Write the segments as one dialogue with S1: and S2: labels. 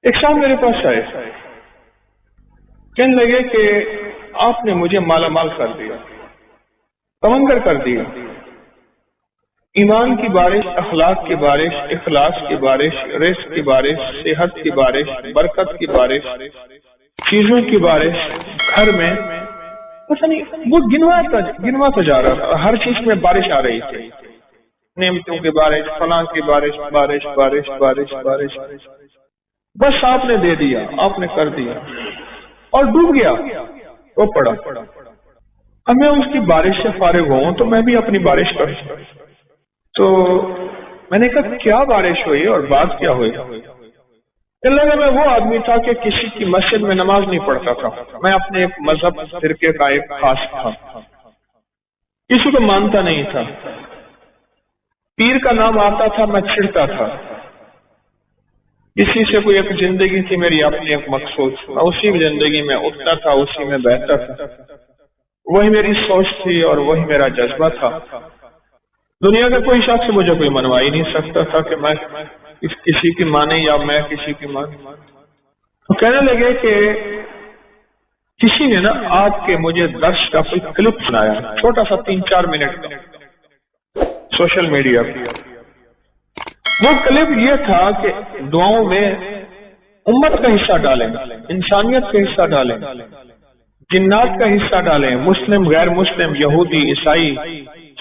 S1: ایک شام میرے پاس آئے، کہنے لگے کہ آپ نے مجھے مالا مال کر دیا، تمنگر کر دیا، ایمان کی بارش، اخلاق کی بارش، اخلاص کی بارش، رزق کی بارش، صحت کی بارش، برکت کی بارش، چیزوں کی بارش، گھر میں پتہ نہیں وہ گنواتا جا رہا تھا، ہر چیز میں بارش آ رہی تھی، نعمتوں کی بارش، فلاں کی بارش، بارش بارش بارش بارش، بس آپ نے دے دیا، آپ نے کر دیا اور ڈوب گیا، وہ پڑا۔ اب میں اس کی بارش سے فارغ ہوں تو میں بھی اپنی بارش کروں، تو میں نے کہا کیا بارش ہوئی اور بات کیا ہوئی؟ کہنے لگا میں وہ آدمی تھا کہ کسی کی مسجد میں نماز نہیں پڑھتا تھا، میں اپنے ایک مذہب فرقے کا ایک خاص تھا، کسی کو مانتا نہیں تھا، پیر کا نام آتا تھا میں چھڑتا تھا، کسی سے کوئی ایک زندگی تھی میری اپنی ایک مقصود، میں اسی زندگی میں اٹھتا تھا، اسی میں بیٹھتا تھا، وہی میری سوچ تھی اور وہی میرا جذبہ تھا۔ دنیا کا کوئی شخص مجھے کوئی منوا ہی نہیں سکتا تھا کہ میں کسی کی مانے یا میں کسی کی مانے۔ تو کہنے لگے کہ کسی نے نا آپ کے مجھے درس کا کوئی کلپ سنایا، چھوٹا سا 3-4 منٹ کا، سوشل میڈیا پہ۔ وہ کلپ یہ تھا کہ دعاؤں میں امت کا حصہ ڈالیں، انسانیت کا حصہ ڈالیں، جنات کا حصہ ڈالیں، مسلم غیر مسلم، یہودی عیسائی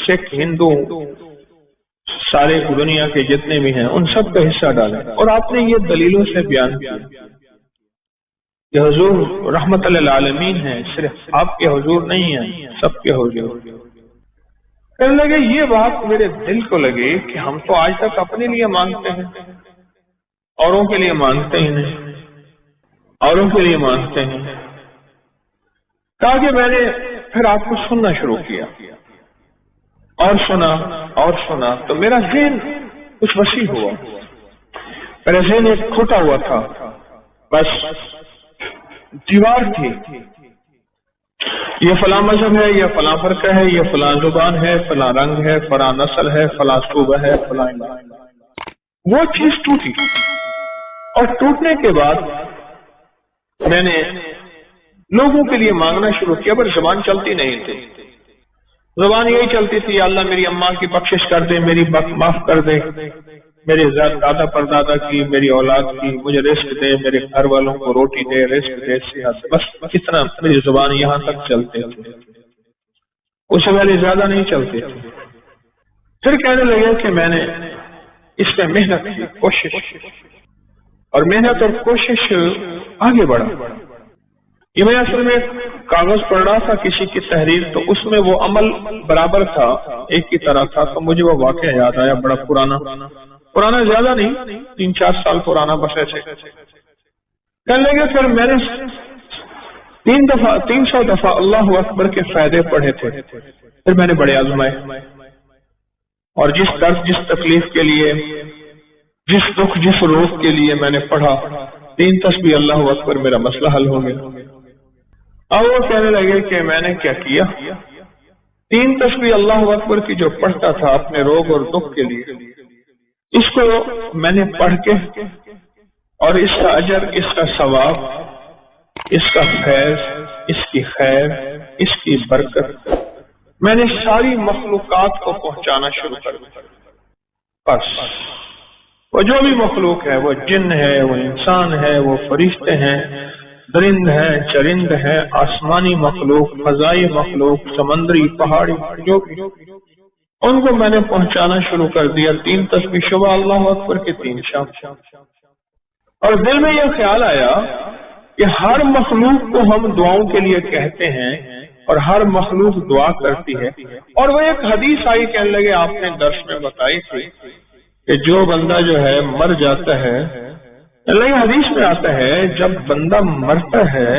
S1: سکھ ہندو سارے دنیا کے جتنے بھی ہیں ان سب کا حصہ ڈالیں۔ اور آپ نے یہ دلیلوں سے بیان کیا کہ حضور رحمت للعالمین ہیں، صرف آپ کے حضور نہیں ہیں، سب کے حضور۔ کہنے لگے یہ بات میرے دل کو لگی کہ ہم تو آج تک اپنے لیے مانگتے ہیں، اوروں کے لیے مانگتے ہی نہیں، اوروں کے لیے مانگتے ہیں۔ کہا کہ میں نے پھر آپ کو سننا شروع کیا اور سنا تو میرا ذہن کچھ وسیع ہوا، میرا ذہن ایک کھوٹا ہوا تھا، بس دیوار تھی، یہ فلاں مذہب ہے، یہ فلاں فرقہ ہے، یہ فلاں زبان ہے، فلاں رنگ ہے، فلاں نسل ہے، فلاں صوبہ ہے، فلاں۔ وہ چیز ٹوٹی، اور ٹوٹنے کے بعد میں نے لوگوں کے لیے مانگنا شروع کیا، پر زبان چلتی نہیں تھی، زبان یہی چلتی تھی یا اللہ میری اماں کی بخشش کر دے، میری معاف کر دے، میرے دادا پردادا کی، میری اولاد کی، مجھے رزق دے، میرے گھر والوں کو روٹی دے، رزق دے، صحت، بس اتنا میری زبان یہاں تک چلتے تھے، اس سے پہلے زیادہ نہیں چلتے تھے۔ پھر کہنے لگے کہ میں نے اس میں محنت کی، کوشش، اور محنت اور کوشش آگے بڑھا۔ یہ میں اصل میں کاغذ پڑھ رہا تھا کسی کی تحریر، تو اس میں وہ عمل برابر تھا، ایک کی طرح تھا، تو مجھے وہ واقعہ یاد آیا، بڑا پرانا زیادہ نہیں، 3-4 سال پرانا بس ایسے۔ کہنے لگے پھر میں نے 300 دفعہ اللہ اکبر کے فائدے پڑھے تھے، پھر میں نے بڑے آزمائے، اور جس درد، جس تکلیف کے لیے، جس دکھ، جس روگ کے لیے میں نے پڑھا، 3 تسبیح اللہ اکبر، میرا مسئلہ حل ہو گیا۔ اب وہ کہنے لگے کہ میں نے کیا کیا، 3 تسبیح اللہ اکبر کی جو پڑھتا تھا اپنے روگ اور دکھ کے لیے، اس کو میں نے پڑھ کے، اور اس کا اجر، اس کا ثواب، اس کا فیض، اس کی خیر، اس کی برکت میں نے ساری مخلوقات کو پہنچانا شروع کر دیا۔ بس وہ جو بھی مخلوق ہے، وہ جن ہے، وہ انسان ہے، وہ فرشتے ہیں، درند ہے، چرند ہے، آسمانی مخلوق، فضائی مخلوق، سمندری، پہاڑی، جو بھی، ان کو میں نے پہنچانا شروع کر دیا۔ 3 تسبیح صبح اللہ اکبر کے 3 شام، اور دل میں یہ خیال آیا کہ ہر مخلوق کو ہم دعاؤں کے لیے کہتے ہیں اور ہر مخلوق دعا کرتی ہے، اور وہ ایک حدیث آئی، کہنے لگے آپ نے درس میں بتائی تھی کہ جو بندہ جو ہے مر جاتا ہے، اللہ حدیث میں آتا ہے جب بندہ مرتا ہے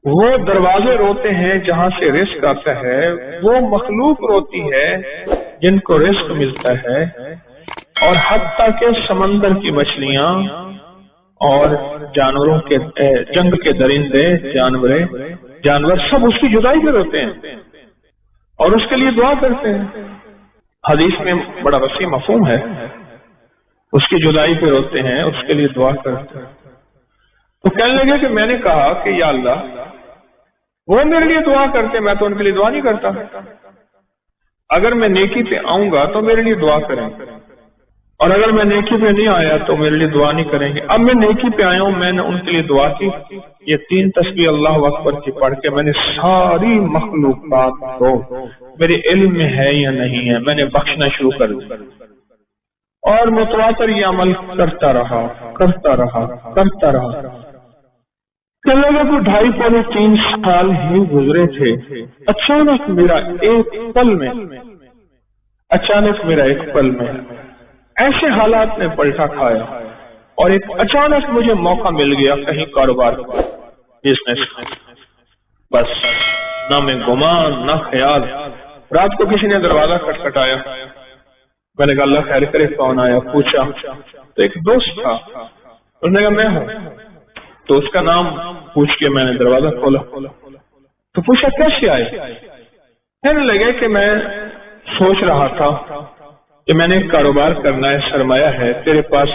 S1: وہ دروازے روتے ہیں جہاں سے رزق آتا ہے، وہ مخلوق روتی ہے جن کو رزق ملتا ہے، اور حتیٰ کہ سمندر کی مچھلیاں اور جانوروں کے جنگ کے درندے، جانور سب اس کی جدائی پہ روتے ہیں اور اس کے لیے دعا کرتے ہیں۔ حدیث میں بڑا وسیع مفہوم ہے، اس کی جدائی پہ روتے ہیں، اس کے لیے دعا کرتے ہیں۔ تو کہنے لگے کہ میں نے کہا کہ یا اللہ، وہ میرے لیے دعا کرتے، میں تو ان کے لیے دعا نہیں کرتا، اگر میں نیکی پہ آؤں گا تو میرے لیے دعا کریں گے، اور اگر میں نیکی پہ نہیں آیا تو میرے لیے دعا نہیں کریں گے۔ اب میں نیکی پہ آیا ہوں، میں نے ان کے لیے دعا کی، یہ 3 تسبیح اللہ اکبر کی پڑھ کے میں نے ساری مخلوقات کو میرے علم میں ہے یا نہیں ہے میں نے بخشنا شروع کر دیا، اور متواتر یہ عمل کرتا رہا۔ لوگوں کو 2.5-3 سال ہی گزرے تھے، اچانک میرا ایک پل میں ایسے حالات نے پلٹا کھایا، اور ایک اچانک مجھے موقع مل گیا کہیں کاروبار کا، بزنس کا، بس نہ میں گمان نہ خیال۔ رات کو کسی نے دروازہ کھٹکھٹایا، میں نے کہا اللہ خیر کرے، کون آیا؟ پوچھا تو ایک دوست تھا، اس نے کہا میں ہوں، تو اس کا نام پوچھ کے میں نے دروازہ کھولا، تو پوچھا کیسے آئے؟ کہنے لگے کہ میں سوچ رہا تھا کہ میں نے کاروبار کرنا ہے، سرمایہ ہے، تیرے پاس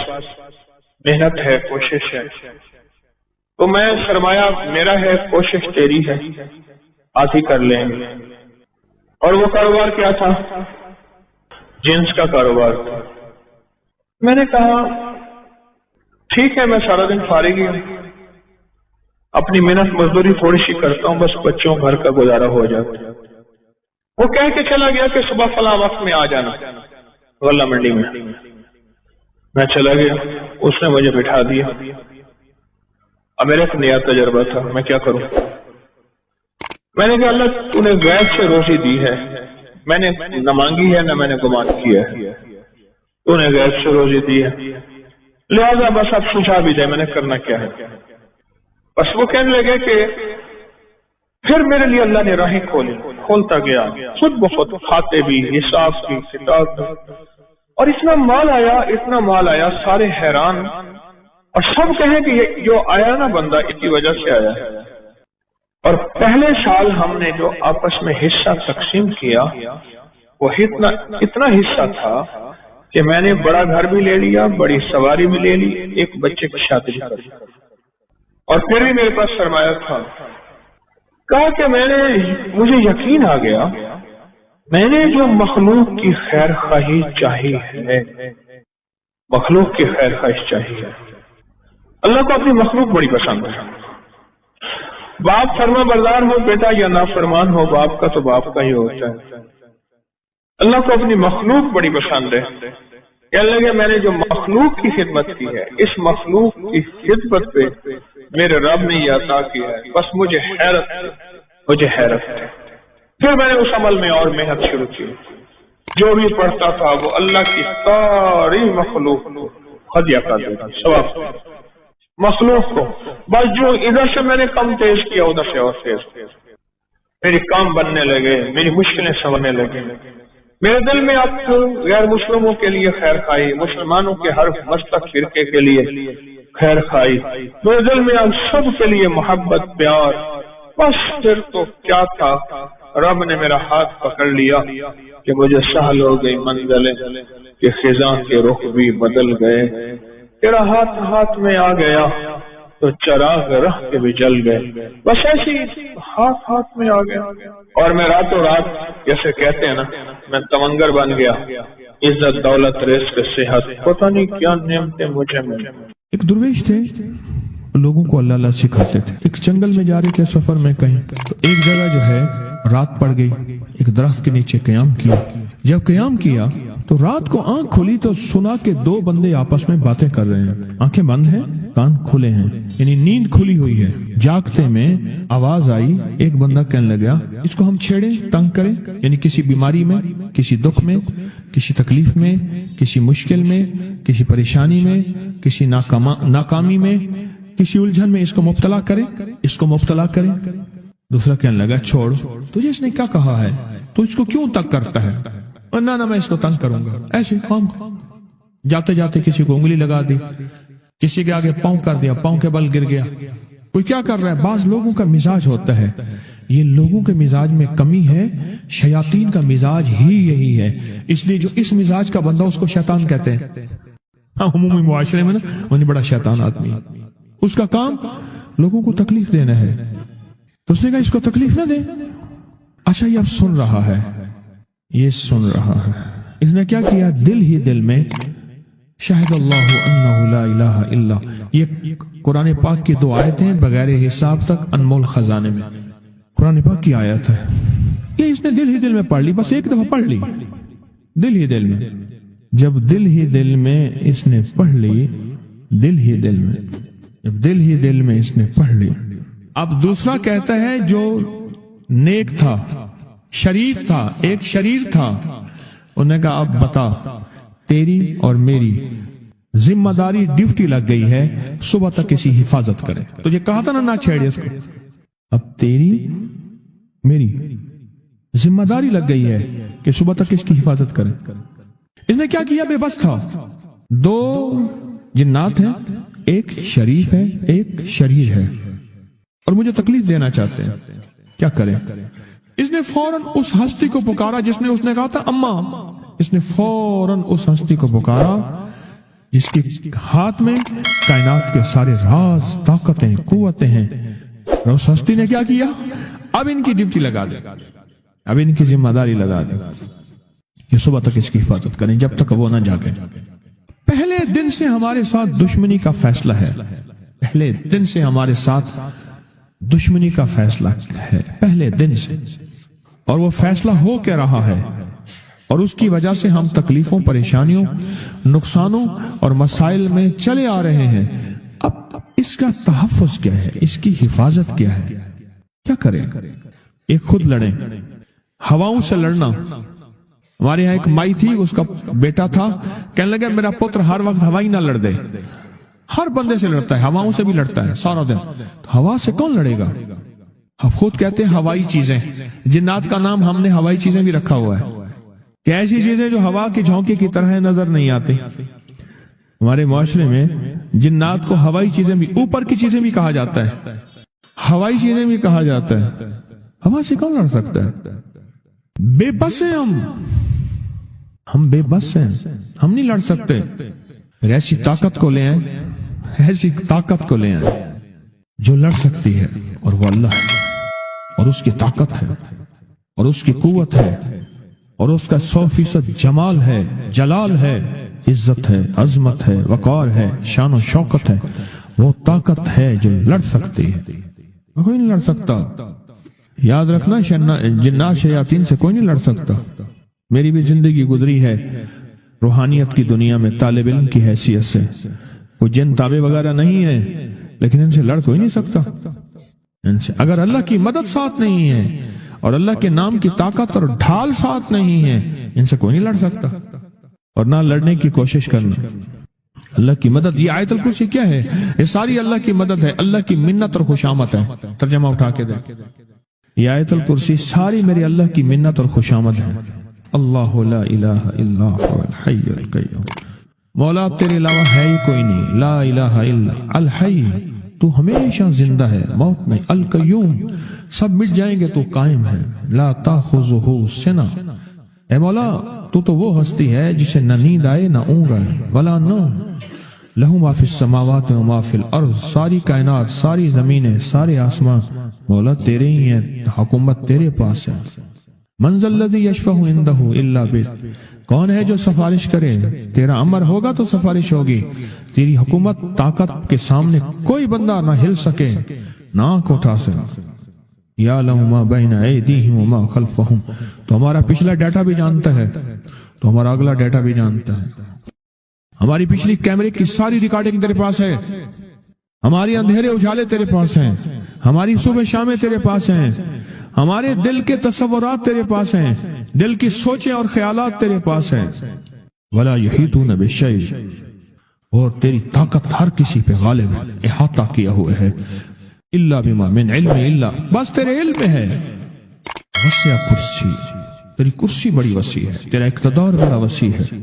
S1: محنت ہے، کوشش ہے، تو میں سرمایہ میرا ہے، کوشش تیری ہے، آج ہی کر لیں گے۔ اور وہ کاروبار کیا تھا؟ جنس کا کاروبار تھا۔ میں نے کہا ٹھیک ہے، میں سارا دن فارغ ہی ہوں، اپنی محنت مزدوری تھوڑی سی کرتا ہوں، بس بچوں گھر کا گزارا ہو جاتا۔ وہ کہہ کے چلا گیا کہ صبح فلاں وقت میں آ جانا غلہ منڈی میں۔ میں چلا گیا، اس نے مجھے بٹھا دیا۔ اب میرا ایک نیا تجربہ تھا، میں کیا کروں؟ میں نے کہا اللہ تو نے غیب سے روزی دی ہے، میں نے نہ مانگی ہے نہ میں نے گمان کیا ہے، تو نے غیب سے روزی دی ہے، لہذا بس اب سجھا بھی دے، میں نے کرنا کیا ہے؟ بس وہ کہنے لگے کہ پھر میرے لیے اللہ نے راہیں کھولتا گیا، خود بخود کھاتے بھی، حساب کی کتاب بھی، اور اتنا مال آیا، سارے حیران، اور سب کہیں کہ یہ جو آیا نا بندہ اس کی وجہ سے آیا ہے۔ اور پہلے سال ہم نے جو آپس میں حصہ تقسیم کیا وہ اتنا حصہ تھا کہ میں نے بڑا گھر بھی لے لیا، بڑی سواری بھی لے لی، ایک بچے کی شادی کر لی، اور پھر بھی میرے پاس سرمایہ تھا۔ کہا کہ مجھے یقین آ گیا، میں نے جو مخلوق کی خیر خواہی چاہی ہے، مخلوق کی خیر خواہش چاہی ہے، اللہ کو اپنی مخلوق بڑی پسند ہے۔ باپ فرما بردار ہو بیٹا یا نافرمان ہو باپ کا، تو باپ کا ہی ہوتا ہے۔ اللہ کو اپنی مخلوق بڑی پسند ہے۔ کہنے لگے میں نے جو مخلوق کی خدمت کی ہے، اس مخلوق کی خدمت پہ میرے رب نے یہ عطا کیا ہے، بس مجھے حیرت ہے۔ پھر میں نے اس عمل میں اور محنت شروع کی، جو بھی پڑھتا تھا وہ اللہ کی ساری مخلوق کو ہدیہ کر دیتا، ثواب مخلوق کو، بس جو ادھر سے میں نے کم تیز کیا ادھر سے اور تیز، میری کام بننے لگے، میری مشکلیں سنورنے لگے، میرے دل میں اب غیر مسلموں کے لیے خیر خواہی، مسلمانوں کے ہر مستق فرقے کے لیے خیر خواہی، میرے دل میں اب سب کے لیے محبت، پیار۔ بس پھر تو کیا تھا، رب نے میرا ہاتھ پکڑ لیا کہ مجھے سہل ہو گئی منزلیں، کہ خزاں کے رخ بھی بدل گئے، تیرا ہاتھ میں آ گیا تو چراغ رہ کے بھی جل گئے، بس ایسی ہاتھ میں آ گیا، اور میں راتوں رات جیسے کہتے ہیں نا، میں تمنگر بن گیا، عزت دولت رزق صحت، پتہ نہیں کیا نعمتیں مجھے ملی۔
S2: ایک درویش تھے، لوگوں کو اللہ سکھاتے تھے۔ ایک جنگل میں جا رہے تھے سفر میں کہیں، تو ایک جگہ جو ہے رات پڑ گئی، ایک درخت کے نیچے قیام کیا۔ جب قیام کیا تو رات کو آنکھ کھلی تو سنا کہ 2 بندے آپس میں باتیں کر رہے ہیں، آنکھیں بند ہیں، کان کھلے ہیں، یعنی نیند کھلی ہوئی ہے۔ جاگتے میں آواز آئی، ایک بندہ کہنے لگا اس کو ہم چھیڑیں، تنگ کریں، یعنی کسی بیماری میں، کسی دکھ میں، کسی تکلیف میں، کسی مشکل میں، کسی پریشانی میں، کسی ناکامی میں، کسی الجھن میں اس کو مبتلا کریں۔ دوسرا کہنے لگا چھوڑ، تجھے اس نے کیا کہا ہے، تو اس کو کیوں تنگ کرتا ہے؟ نہ میں اس کو تنگ کروں گا، ایسے خام جاتے جاتے کسی کو انگلی لگا دی، کسی کے آگے پاؤں کر دیا، پاؤں کے بل گر گیا۔ کوئی کیا کر رہا ہے؟ بعض لوگوں کا مزاج ہوتا ہے، یہ لوگوں کے مزاج میں کمی ہے، شیاطین کا مزاج ہی یہی ہے، اس لیے جو اس مزاج کا بندہ اس کو شیطان کہتے ہیں۔ ہاں عمومی معاشرے میں نا وہ نہیں بڑا شیطان آدمی، اس کا کام لوگوں کو تکلیف دینا ہے، تو اس نے کہا اس کو تکلیف نہ دے۔ اچھا یہ اب سن رہا ہے، یہ سن رہا ہے، اس نے کیا کیا، دل ہی دل میں شاہد اللہ انہ لا الہ الا، یہ قرآن پاک کی 2 آیتیں بغیر حساب تک انمول خزانے میں، قرآن پاک کی آیت ہے، یہ اس نے دل ہی دل میں پڑھ لی، بس ایک دفعہ پڑھ لی دل ہی دل میں۔ جب دل ہی دل میں اس نے پڑھ لی، دل ہی دل میں، جب دل ہی دل میں اس نے پڑھ لی، اب دوسرا کہتا ہے جو نیک تھا، شریف تھا، ایک شریر تھا، انہوں نے کہا اب بتا، تیری اور میری ذمہ داری ڈیوٹی لگ گئی ہے، صبح تک کسی حفاظت کرے، تجھے کہا تھا نا نہ چھیڑے اس کو، اب تیری میری ذمہ داری لگ گئی ہے کہ صبح تک اس کی حفاظت کرے۔ اس نے کیا کیا، بے بس تھا، 2 جنات ہیں، ایک شریف ہے ایک شریر ہے، اور مجھے تکلیف دینا چاہتے ہیں، کیا کریں؟ اس نے فوراً اس ہستی کو پکارا جس نے اس نے کہا تھا اماں، اس نے فوراً اس ہستی کو پکارا جس کے ہاتھ میں کائنات کے سارے راز، طاقتیں، قوتیں ہیں، اور اس ہستی نے کیا کیا، اب ان کی ڈیوٹی لگا دے، اب ان کی ذمہ داری لگا دے، یہ صبح تک اس کی حفاظت کریں جب تک وہ نہ جاگے۔ پہلے دن سے ہمارے ساتھ دشمنی کا فیصلہ ہے، پہلے دن سے ہمارے ساتھ دشمنی کا فیصلہ ہے، پہلے دن سے، اور وہ فیصلہ ہو کے رہا ہے، اور اس کی وجہ سے ہم تکلیفوں، پریشانیوں، نقصانوں اور مسائل میں چلے آ رہے ہیں۔ اب اس کا تحفظ کیا ہے، اس کی حفاظت کیا ہے، کیا کریں؟ ایک خود لڑیں، ہواؤں سے لڑنا۔ ہمارے یہاں ایک مائی تھی، اس کا بیٹا تھا، کہنے لگا میرا پتر ہر وقت ہوائی نہ لڑ دے، ہر بندے سے لڑتا ہے، ہواؤں سے بھی لڑتا ہے سارا دن، تو ہوا سے کون لڑے گا؟ ہم خود کہتے ہیں ہوائی چیزیں، جنات کا نام ہم نے ہوائی چیزیں بھی رکھا ہوا ہے کہ ایسی چیزیں جو ہوا کے جھونکے کی طرح نظر نہیں آتی۔ ہمارے معاشرے میں جنات کو ہوائی چیزیں بھی، اوپر کی چیزیں بھی کہا جاتا ہے، ہوائی چیزیں بھی کہا جاتا ہے۔ ہوا سے کون لڑ سکتا ہے؟ بے بس ہیں ہم بے بس ہیں، ہم نہیں لڑ سکتے۔ ایسی طاقت کو لے آئیں، ایسی طاقت کو لے آئیں جو لڑ سکتی ہے، اور وہ اللہ ہے، اور اس کی طاقت ہے، اور اس کی قوت ہے، اور اس کا 100% جمال ہے، جلال ہے، عزت ہے، عظمت ہے، وقار ہے، شان و شوکت ہے، وہ طاقت ہے جو لڑ سکتی ہے، کوئی نہیں لڑ سکتا۔ یاد رکھنا، جنات شیاطین سے کوئی نہیں لڑ سکتا۔ میری بھی زندگی گزری ہے روحانیت کی دنیا میں طالب علم کی حیثیت سے، کوئی جن تابع وغیرہ نہیں ہے، لیکن ان سے لڑ کوئی نہیں سکتا۔ ان سے اگر اللہ کی مدد ساتھ نہیں ہے اور اللہ کے نام کی طاقت اور ڈھال ساتھ نہیں ہے، ان سے کوئی نہیں لڑ سکتا، اور نہ لڑنے کی کوشش کرنا۔ اللہ کی مدد، یہ آیت الکرسی کیا ہے؟ یہ ساری اللہ کی مدد ہے، اللہ کی منت اور خوشامد ہے۔ ترجمہ اٹھا کے دے، یہ آیت الکرسی ساری میری اللہ کی منت اور خوشامد ہے۔ اللہ لا الہ الا هو الحی القیوم، مولا تیرے علاوہ ہے ہی کوئی نہیں، لا الہ الا الحی، تو ہمیشہ زندہ ہے، موت نہیں، القیوم، سب مٹ جائیں گے تو قائم ہے، لا تاخذہ سنہ، اے مولا تو وہ ہستی ہے جسے نہ نیند آئے نہ اونگ آئے، ولا نوم، لہو ما فی السماوات و ما فی الارض، ساری کائنات، ساری زمینیں، سارے آسمان مولا تیرے ہی ہیں، حکومت تیرے پاس ہے۔ من ذا الذی یشفع عندہ الا بإذنہ، کون ہے جو سفارش کرے؟ تیرا امر ہوگا تو سفارش ہوگی، تیری حکومت طاقت کے سامنے کوئی بندہ نہ ہل سکے، نہ آنکھ اٹھا سکے۔ یعلم ما بین ایدیہم وما خلفہم، تو ہمارا پچھلا ڈیٹا بھی جانتا ہے، تو ہمارا اگلا ڈیٹا بھی جانتا ہے۔ ہماری پچھلی کیمرے کی ساری ریکارڈنگ تیرے پاس ہے، ہماری اندھیرے اجالے تیرے پاس ہیں، ہماری صبح شامیں تیرے پاس ہیں، ہمارے دل کے تصورات تیرے پاس ہیں، دل کی سوچیں اور خیالات تیرے پاس ہیں۔ ولا یحیطون بشیء، اور تیری طاقت ہر کسی پہ غالب ہے، احاطہ کیا ہوا ہے، الا بما من علم، الا بس تیرے علم میں ہے۔ وسع کرسی، تیری کرسی بڑی وسیع ہے، تیرا اقتدار بڑا وسیع ہے،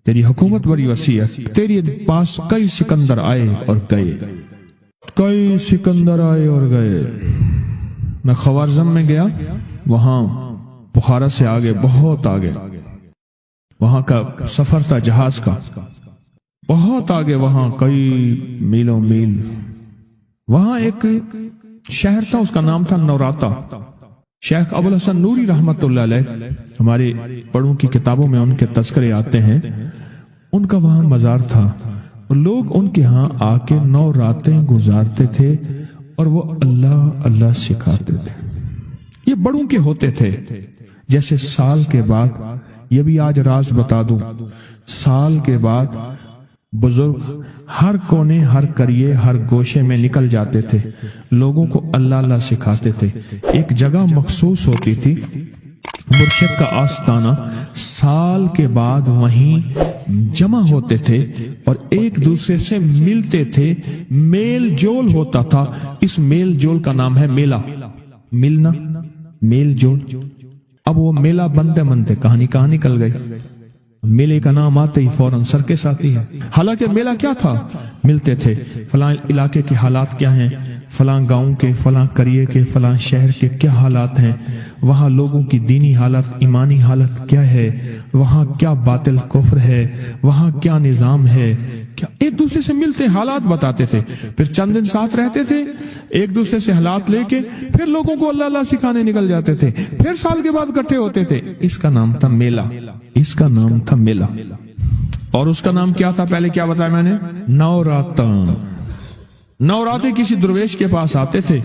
S2: تیری حکومت بڑی وسیع ہے، تیری پاس کئی سکندر آئے اور گئے، کئی سکندر آئے اور گئے۔ میں خوارزم میں گیا، وہاں بخارا سے آگے، بہت آگے، وہاں کا سفر تھا جہاز کا، بہت آگے وہاں کئی میلوں میل وہاں ایک شہر تھا، اس کا نام تھا نوراتا۔ شیخ ابو الحسن نوری رحمت اللہ علیہ، ہمارے بڑوں کی کتابوں میں ان کے تذکرے آتے ہیں، ان کا وہاں مزار تھا اور لوگ ان کے ہاں آ کے 9 راتیں گزارتے تھے اور وہ اللہ اللہ سکھاتے تھے۔ یہ بڑوں کے ہوتے تھے، جیسے سال کے بعد، یہ بھی آج راز بتا دوں، سال کے بعد بزرگ ہر کونے، ہر کریے، ہر گوشے میں نکل جاتے تھے، لوگوں کو اللہ اللہ سکھاتے تھے۔ ایک جگہ مخصوص ہوتی تھی، مرشد کا آستانہ، سال کے بعد وہیں جمع ہوتے تھے اور ایک دوسرے سے ملتے تھے، میل جول ہوتا تھا۔ اس میل جول کا نام ہے میلہ، ملنا، میل جول۔ اب وہ میلہ بنتے بنتے کہاں نکل گئی، میلے کا نام آتے ہی فوراً سرکس آتی ہے۔ حالانکہ میلہ کیا تھا؟ ملتے تھے، فلاں علاقے کے حالات کیا ہیں، فلاں گاؤں کے، فلاں قریے کے، فلاں شہر کے کیا حالات ہیں، وہاں لوگوں کی دینی حالت، ایمانی حالت کیا ہے، وہاں کیا باطل کفر ہے، وہاں کیا نظام ہے، کیا ایک دوسرے سے ملتے حالات بتاتے تھے، پھر چند دن ساتھ رہتے تھے، ایک دوسرے سے حالات لے کے پھر لوگوں کو اللہ اللہ سکھانے نکل جاتے تھے، پھر سال کے بعد اکٹھے ہوتے تھے۔ اس کا نام تھا میلہ، اس کا نام تھا میلہ۔ اور اس کا نام کیا تھا؟ پہلے کیا بتایا میں نے؟ نوراتا۔ نوراتے کسی درویش کے پاس آتے تھے،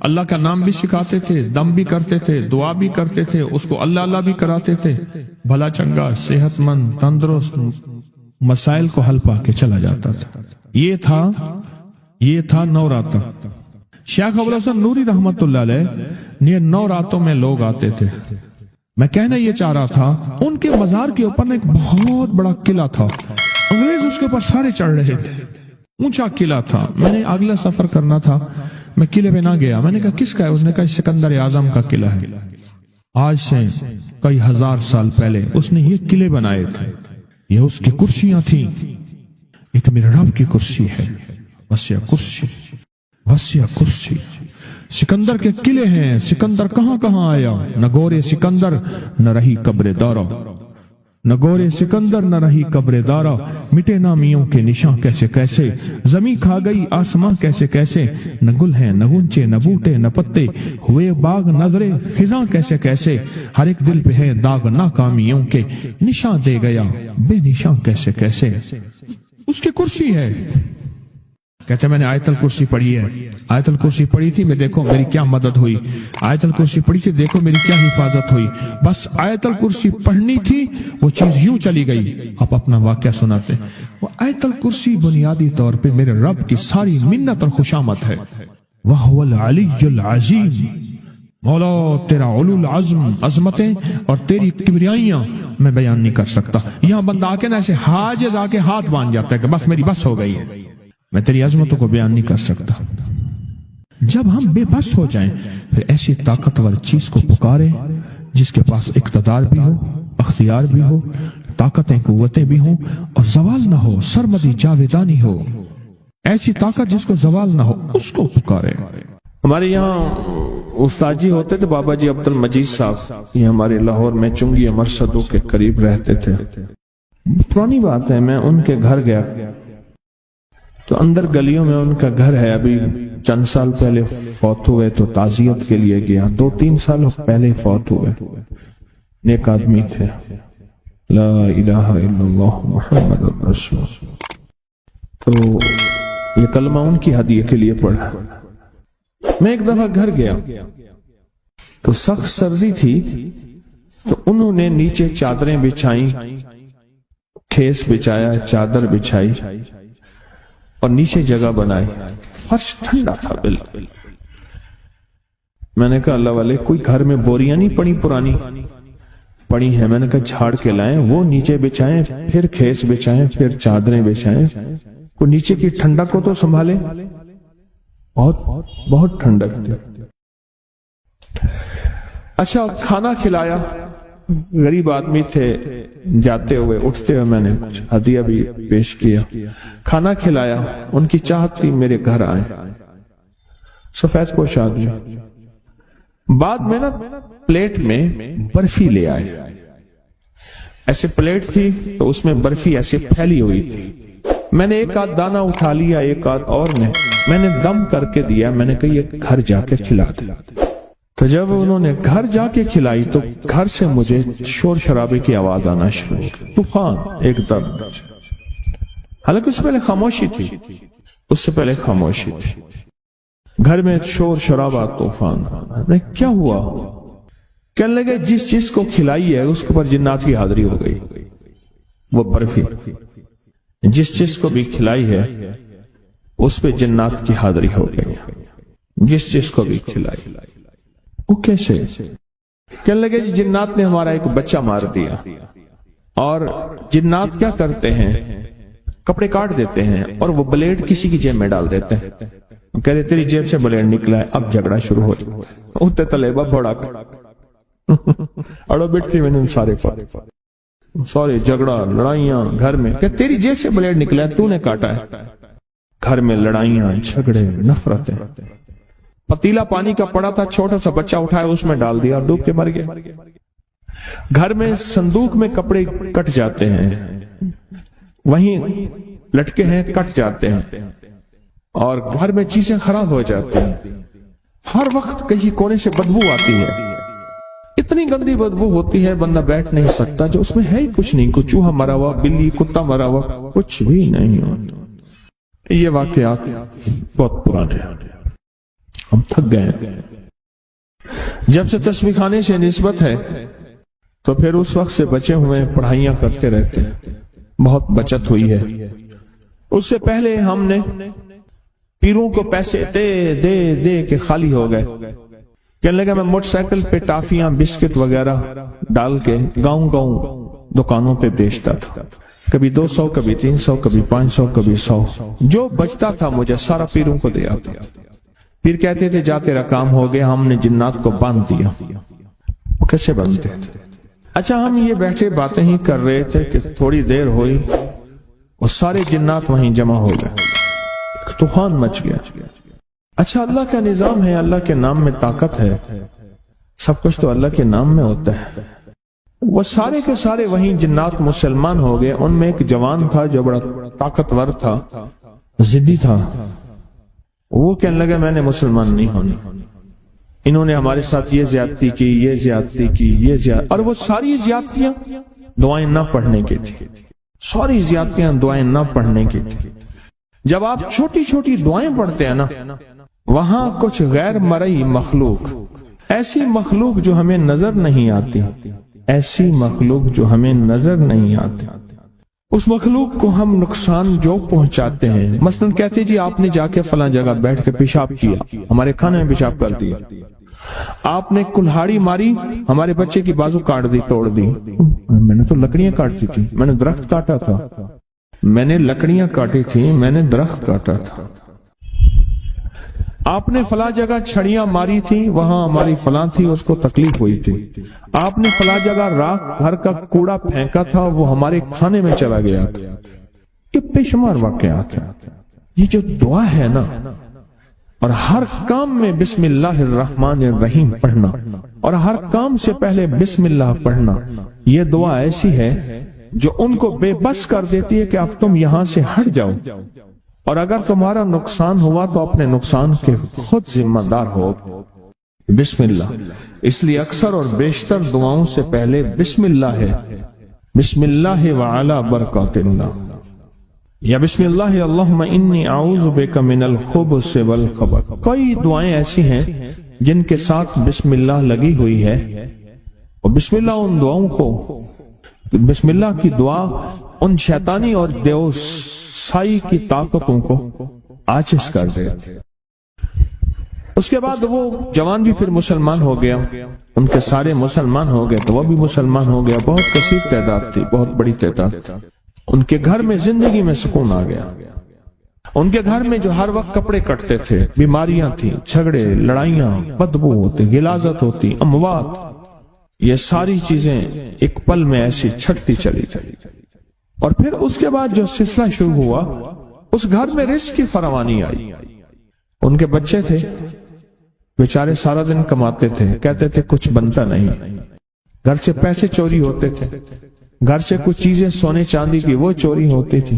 S2: اللہ کا نام بھی سکھاتے تھے، دم بھی کرتے تھے، دعا بھی کرتے تھے، اس کو اللہ اللہ بھی کراتے تھے، بھلا چنگا، صحت مند، تندرست، مسائل کو حل پا کے چلا جاتا تھا۔ یہ تھا نوراتا۔ شیخ ابو الحسن نوری رحمت اللہ علیہ یہ 9 راتوں میں لوگ آتے تھے۔ میں کہنا یہ چاہ رہا تھا، ان کے مزار کے اوپر ایک بہت بڑا قلعہ تھا، انگریز اس کے اوپر سارے چڑھ رہے تھے، اونچا قلعہ تھا۔ میں نے اگلا سفر کرنا تھا، میں قلعے پہ نہ گیا۔ میں نے کہا کس کا ہے؟ اس نے کہا سکندر اعظم کا قلعہ ہے، آج سے کئی ہزار سال پہلے اس نے یہ قلعے بنائے تھے، یہ اس کی کرسیاں تھیں، ایک میرے رب کی کرسی ہے، وسیع کرسی، وسیع کرسی۔ سکندر کے قلعے ہیں، سکندر کہاں کہاں آیا، نہ گورے سکندر نہ رہی قبر دارا، نہ گورے سکندر نہ رہی قبر دارا، مٹے نامیوں کے نشاں کیسے کیسے، زمین کھا گئی آسماں کیسے کیسے، نہ گل ہیں نہ گنچے نہ بوٹے نہ پتے، ہوئے باغ نظرے خزاں کیسے کیسے، ہر ایک دل پہ ہے داغ ناکامیوں کے، نشاں دے گیا بے نشاں کیسے کیسے۔ اس کی کرسی ہے، کہتے میں نے آیت الکرسی پڑھی ہے، آیت الکرسی پڑھی تھی، میں دیکھو میری کیا مدد ہوئی، آیت الکرسی پڑھی تھی، دیکھو میری کیا حفاظت ہوئی۔ بس آیت الکرسی پڑھنی تھی، وہ چیز یوں چلی گئی۔ آپ اپنا واقعہ سناتے ہیں۔ وہ آیت الکرسی بنیادی طور پہ میرے رب کی ساری منت اور خوشامد ہے۔ وَهُوَ الْعَلِيُّ الْعَظِيمُ، مولا تیرا علو العظم، عظمتیں اور تیری کبریائیاں میں بیان نہیں کر سکتا۔ یہاں بندہ آ کے نا ایسے حاجز آ کے ہاتھ باندھ جاتا ہے کہ بس میری بس ہو گئی ہے، میں تیری عظمتوں کو بیان نہیں کر سکتا۔ جب ہم بے بس ہو جائیں پھر ایسی طاقتور چیز کو پکاریں جس کے پاس اقتدار بھی ہو، اختیار بھی ہو، طاقتیں قوتیں بھی ہوں اور زوال نہ ہو، سرمدی جاویدانی ہو، ایسی طاقت جس کو زوال نہ ہو، اس کو پکارے۔ ہمارے یہاں استاد جی ہوتے تھے، بابا جی عبد المجید صاحب، یہ ہمارے لاہور میں چنگی مرصدوں کے قریب رہتے تھے۔ پرانی بات ہے، میں ان کے گھر گیا تو اندر گلیوں میں ان کا گھر ہے، ابھی چند سال پہلے فوت ہوئے تو تعزیت کے لیے گیا، 2-3 سال پہلے فوت ہوئے، نیک آدمی تھے، لا الہ الا اللہ محمد رسول اللہ۔ تو یہ کلمہ ان کی ہدیے کے لیے پڑھا۔ میں ایک دفعہ گھر گیا تو سخت سردی تھی، تو انہوں نے نیچے چادریں بچھائیں، کھیس بچھایا، چادر بچھائی اور نیچے جگہ بنائی، فرش ٹھنڈا تھا بالکل۔ میں نے کہا اللہ والے کوئی گھر میں بوریاں نہیں پڑی پرانی پڑی ہیں، میں نے کہا جھاڑ کے لائیں، وہ نیچے بچھائیں، پھر کھیس بچھائیں، پھر چادریں بچھائیں، کوئی نیچے کی ٹھنڈک کو تو سنبھالے۔ بہت ٹھنڈک تھی۔ اچھا کھانا کھلایا، غریب آدمی تھے، جاتے ہوئے اٹھتے ہوئے میں نے کچھ ہدیہ بھی پیش کیا، کھانا کھلایا، ان کی چاہت تھی میرے گھر آئیں، سفید پوش آدمی۔ بعد میں نا پلیٹ میں برفی لے آئے، ایسے پلیٹ تھی تو اس میں برفی ایسے پھیلی ہوئی تھی۔ میں نے ایک آدھ دانہ اٹھا لیا، ایک آدھ اور نے، میں نے دم کر کے دیا، میں نے کہا یہ گھر جا کے کھلا دے۔ تو جب انہوں نے گھر جا کے کھلائی تو گھر سے مجھے شور شرابے کی آواز آنا شروع ہو گئی، طوفان ایک درد۔ حالانکہ اس سے پہلے خاموشی تھی، اس سے پہلے خاموشی تھی، گھر میں شور شرابہ طوفان۔ کیا ہوا؟ کہنے لگے جس چیز کو کھلائی ہے اس کے اوپر جنات کی حاضری ہو گئی۔ وہ برفی جس چیز کو بھی کھلائی ہے اس پہ جنات کی حاضری ہو گئی، جس چیز کو بھی کھلائی۔ وہ کیسے؟ کہنے لگے جنات نے ہمارا ایک بچہ مار دیا، اور جنات کیا کرتے ہیں، کپڑے کاٹ دیتے ہیں اور وہ بلیڈ کسی کی جیب میں ڈال دیتے ہیں، کہہ رہے تیری جیب سے بلیڈ نکلا ہے، اب جھگڑا شروع ہو جائے۔ اٹھتے طلبہ بڑا اڑو بیٹھتی میں نے سارے جھگڑا لڑائیاں گھر میں، کہ تیری جیب سے بلیڈ نکلا ہے، تو نے کاٹا ہے۔ گھر میں لڑائیاں جھگڑے نفرتیں۔ پتیلا پانی کا پڑا تھا، چھوٹا سا بچہ اٹھایا اس میں ڈال دیا اور ڈوب کے مر گیا۔ گھر میں صندوق میں کپڑے کٹ جاتے ہیں، وہیں لٹکے ہیں کٹ جاتے ہیں، اور گھر میں چیزیں خراب ہو جاتی ہیں۔ ہر وقت کہیں کونے سے بدبو آتی ہے، اتنی گندی بدبو ہوتی ہے بندہ بیٹھ نہیں سکتا، جو اس میں ہے ہی کچھ نہیں، کوئی چوہا مرا ہوا، بلی، کتا مرا ہوا، کچھ بھی نہیں۔ یہ واقعات بہت پرانے ہیں، ہم تھک گئے ہیں۔ جب سے تسبیح خانے سے نسبت ہے تو پھر اس وقت سے بچے ہوئے پڑھائیاں کرتے رہتے ہیں، بہت بچت ہوئی ہے۔ اس سے پہلے ہم نے پیروں کو پیسے دے دے دے کے خالی ہو گئے۔ کہنے لگا میں موٹر سائیکل پہ ٹافیاں بسکٹ وغیرہ ڈال کے گاؤں گاؤں دکانوں پہ بیچتا تھا، کبھی 200، کبھی 300، کبھی 500، کبھی 100، جو بچتا تھا مجھے سارا پیروں کو دے آتا۔ پیر کہتے تھے جا تیرا کام ہو گیا، ہم نے جنات کو باندھ دیا۔ وہ کیسے باندھتے تھے؟ اچھا ہم یہ بیٹھے باتیں ہی کر رہے تھے کہ تھوڑی دیر ہوئی وہ سارے جنات وہیں جمع ہو گئے، ایک طوفان مچ گیا۔ اچھا اللہ کا نظام ہے، اللہ کے نام میں طاقت ہے، سب کچھ تو اللہ کے نام میں ہوتا ہے۔ وہ سارے کے سارے وہیں جنات مسلمان ہو گئے۔ ان میں ایک جوان تھا جو بڑا طاقتور تھا، ضدی تھا، وہ کہنے لگا میں نے مسلمان نہیں ہونا، انہوں نے ہمارے ساتھ یہ زیادتی کی، یہ زیادتی کی، یہ زیادتی، اور وہ ساری زیادتیاں دعائیں نہ پڑھنے کی تھی، ساری زیادتیاں دعائیں نہ پڑھنے کی تھی۔ جب آپ چھوٹی چھوٹی دعائیں پڑھتے ہیں نا، وہاں کچھ غیر مرئی مخلوق، ایسی مخلوق جو ہمیں نظر نہیں آتی، ایسی مخلوق جو ہمیں نظر نہیں آتی، اس مخلوق کو ہم نقصان جو پہنچاتے ہیں۔ مثلا کہتے جی آپ نے جا کے فلاں جگہ بیٹھ کے پیشاب کیا، ہمارے کھانے میں پیشاب کر دیا، آپ نے کلہاڑی ماری، ہمارے بچے کی بازو کاٹ دی، توڑ دی۔ میں نے تو لکڑیاں کاٹتی تھی، میں نے درخت کاٹا تھا، میں نے لکڑیاں کاٹی تھی، میں نے درخت کاٹا تھا۔ آپ نے فلاں جگہ چھڑیاں ماری تھی، وہاں ہماری فلاں تھی، اس کو تکلیف ہوئی تھی۔ آپ نے فلاں جگہ راکھ گھر کا کوڑا پھینکا تھا، وہ ہمارے کھانے میں چلا گیا تھا۔ یہ بے شمار واقعات ہیں۔ یہ جو دعا ہے نا، اور ہر کام میں بسم اللہ الرحمن الرحیم پڑھنا، اور ہر کام سے پہلے بسم اللہ پڑھنا، یہ دعا ایسی ہے جو ان کو بے بس کر دیتی ہے کہ اب تم یہاں سے ہٹ جاؤ، اور اگر تمہارا نقصان ہوا تو اپنے نقصان کے خود ذمہ دار ہو۔ بسم اللہ، اس لیے اکثر اور بیشتر دعاؤں سے پہلے بسم اللہ ہے، بسم اللہ وعلا برکات اللہ، یا بسم اللہ اللہم انی اعوذ بک من الخبث والخبث۔ کئی دعائیں ایسی ہیں جن کے ساتھ بسم اللہ لگی ہوئی ہے، اور بسم اللہ ان دعاؤں کو، بسم اللہ کی دعا ان شیطانی اور دیوسائی کی طاقتوں کو عاجز کر دے۔ اس کے بعد وہ جوان بھی پھر مسلمان ہو گیا، ان کے سارے مسلمان ہو گئے تو وہ بھی مسلمان ہو گیا۔ بہت کثیر تعداد تھی، بہت بڑی تعداد۔ ان کے گھر میں زندگی میں سکون آ گیا۔ ان کے گھر میں جو ہر وقت کپڑے کٹتے تھے، بیماریاں تھیں، جھگڑے، لڑائیاں، بدبو ہوتی، غلاظت ہوتی، اموات، یہ ساری چیزیں ایک پل میں ایسی چھٹتی چلی گئی۔ اور پھر اس کے بعد جو سلسلہ شروع ہوا، اس گھر میں رزق کی فراوانی آئی۔ ان کے بچے تھے، بیچارے سارا دن کماتے تھے، کہتے تھے کچھ بنتا نہیں، گھر سے پیسے چوری ہوتے تھے، گھر سے کچھ چیزیں سونے چاندی کی وہ چوری ہوتی تھی،